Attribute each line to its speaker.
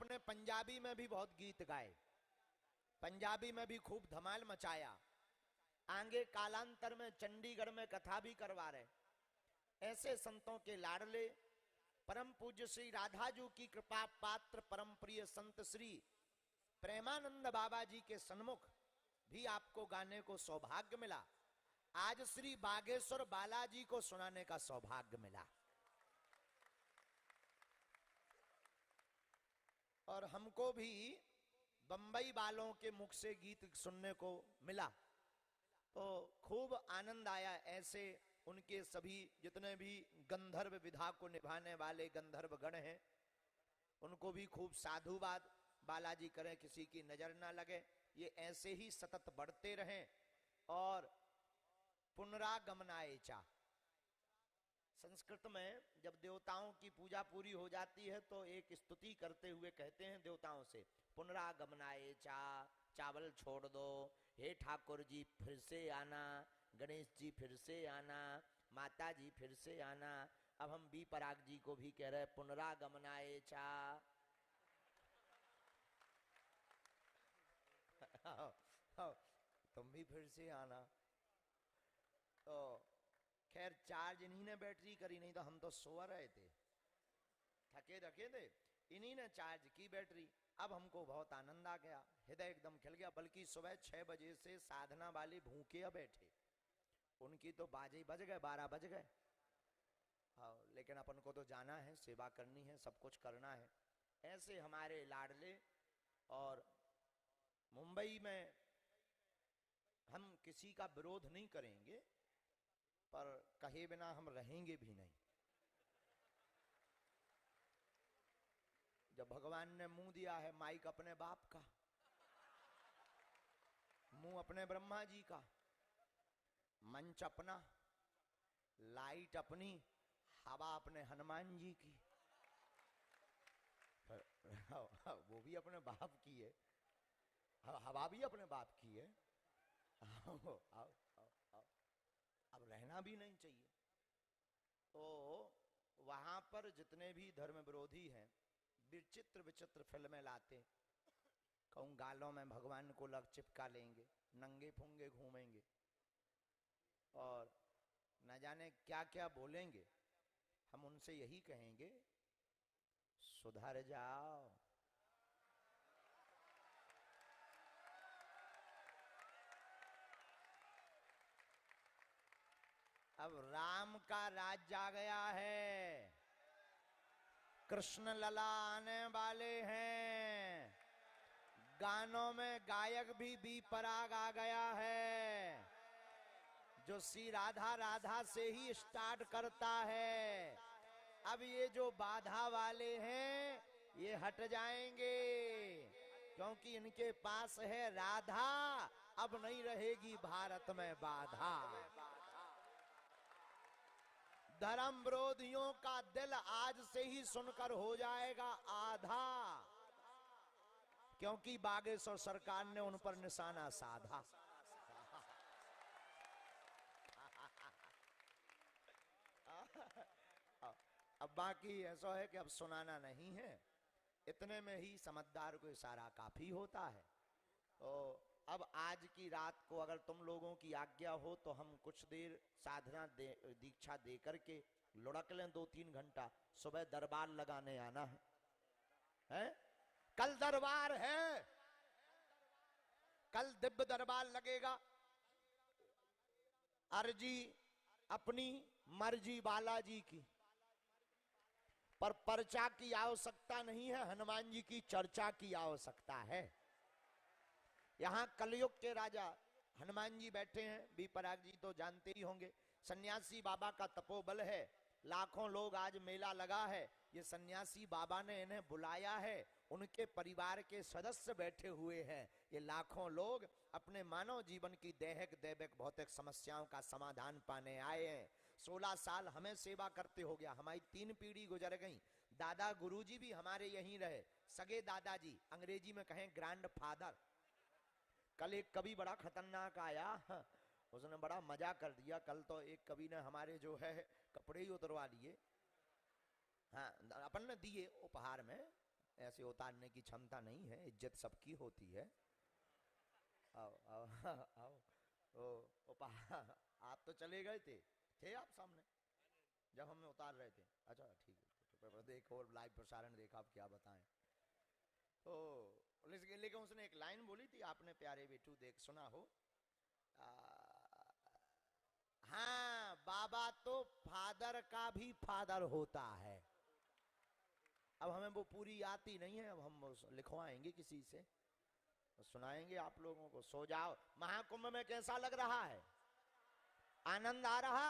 Speaker 1: आपने पंजाबी में भी बहुत गीत गाए, पंजाबी में भी खूब धमाल मचाया, आगे कालांतर में चंडीगढ़ में कथा भी करवा रहे। ऐसे संतों के लाडले परम पूज्य श्री राधाजू की कृपा पात्र परम प्रिय संत श्री प्रेमानंद बाबा जी के सन्मुख भी आपको गाने को सौभाग्य मिला। आज श्री बागेश्वर बालाजी को सुनाने का सौभाग्य मिला और हमको भी बंबई वालों के मुख से गीत सुनने को मिला, तो खूब आनंद आया। ऐसे उनके सभी जितने भी गंधर्व विधा को निभाने वाले गंधर्व गण हैं, उनको भी खूब साधुवाद बालाजी करें, किसी की नजर ना लगे, ये ऐसे ही सतत बढ़ते रहें। और पुनरागमनाय चा, संस्कृत में जब देवताओं की पूजा पूरी हो जाती है तो एक स्तुति करते हुए कहते हैं देवताओं से, पुनरागमनाय चा, चावल छोड़ दो, हे ठाकुर जी फिर से आना, गणेश जी फिर से आना, माता जी फिर से आना। अब हम बी पराग जी को भी कह रहे हैं पुनरागमनाय चा। तुम भी फिर से आना। तो खैर चार्ज इन्हीं ने बैटरी करी, नहीं तो हम तो सो रहे थे, थके रखे थे, इन्हीं ने चार्ज की बैटरी। अब हमको बहुत आनंद आ गया, हृदय एकदम खिल गया। बल्कि सुबह 6 बजे से साधना वाले भूखे बैठे, उनकी तो बाजे बज गए, 12 बज गए। हाँ, लेकिन अपन को तो जाना है, सेवा करनी है, सब कुछ करना है। ऐसे हमारे लाडले। और मुंबई में हम किसी का विरोध नहीं करेंगे, पर कहे बिना हम रहेंगे भी नहीं। जब भगवान ने मुंह दिया है, माइक अपने बाप का, मुंह अपने ब्रह्मा जी का, मंच अपना, लाइट अपनी, हवा अपने हनुमान जी की, वो भी अपने बाप की है, हवा भी अपने बाप की है। आओ, आओ, आओ, आओ। अब रहना भी नहीं चाहिए। तो वहां पर जितने भी धर्म विरोधी हैं, विचित्र विचित्र फिल्में लाते, कहूं गालों में भगवान को लग चिपका लेंगे, नंगे फुंगे घूमेंगे और न जाने क्या क्या बोलेंगे। हम उनसे यही कहेंगे, सुधर जाओ। अब राम का राज्य आ गया है, कृष्ण लला आने वाले हैं, गानों में गायक भी बी पराग आ गया है, जो श्री राधा राधा से ही स्टार्ट करता है। अब ये जो बाधा वाले हैं ये हट जाएंगे, क्योंकि इनके पास है राधा। अब नहीं रहेगी भारत में बाधा। धर्म विरोधियों का दिल आज से ही सुनकर हो जाएगा आधा, क्योंकि बागेश्वर सरकार ने उन पर निशाना साधा। अब बाकी ऐसा है कि अब सुनाना नहीं है, इतने में ही समझदार को इशारा काफी होता है। तो अब आज की रात को अगर तुम लोगों की आज्ञा हो तो हम कुछ देर साधना दीक्षा दे करके लुढ़क लें 2-3 घंटा। सुबह दरबार लगाने आना है? कल दरबार है, कल दिव्य दरबार लगेगा। अर्जी अपनी मर्जी बालाजी की, पर पर्चा की आवश्यकता नहीं है, हनुमान जी की चर्चा की आवश्यकता है। यहां कलयुग के राजा हनुमान जी बैठे हैं, बी पराग जी तो जानते ही होंगे। सन्यासी बाबा का तपोबल है, लाखों लोग आज मेला लगा है, ये सन्यासी बाबा ने इन्हें बुलाया है, उनके परिवार के सदस्य बैठे हुए हैं। ये लाखों लोग अपने मानव जीवन की दैहिक दैविक भौतिक समस्याओं का समाधान पाने आए हैं। 16 साल हमें सेवा करते हो गया, हमारी 3 पीढ़ी गुजर गई। दादा गुरुजी भी हमारे यहीं रहे, सगे दादाजी, अंग्रेजी में कहें ग्रैंड फादर। कल एक कवि बड़ा खतरनाक आया, उसने बड़ा मजा कर दिया। कल तो एक कवि ने हमारे जो है कपड़े ही उतरवा लिए, हाँ अपन ने दिए उपहार में, ऐसे उतारने की क्षमता नहीं है, इज्जत सबकी होती है। आओ आओ आओ। आप तो चले गए थे आप सामने जब हमें उतार रहे थे? अच्छा ठीक है, तो देखो लाइव प्रसारण देखा, आप क्या बताएं। तो लेकिन उसने एक लाइन बोली थी, आपने प्यारे बेटू देख सुना हो, हाँ बाबा तो फादर का भी फादर होता है। अब हमें वो पूरी आती नहीं है, अब हम लिखवाएंगे किसी से, सुनाएंगे आप लोगों को। सो जाओ। महाकुंभ में कैसा लग रहा है? आनंद आ रहा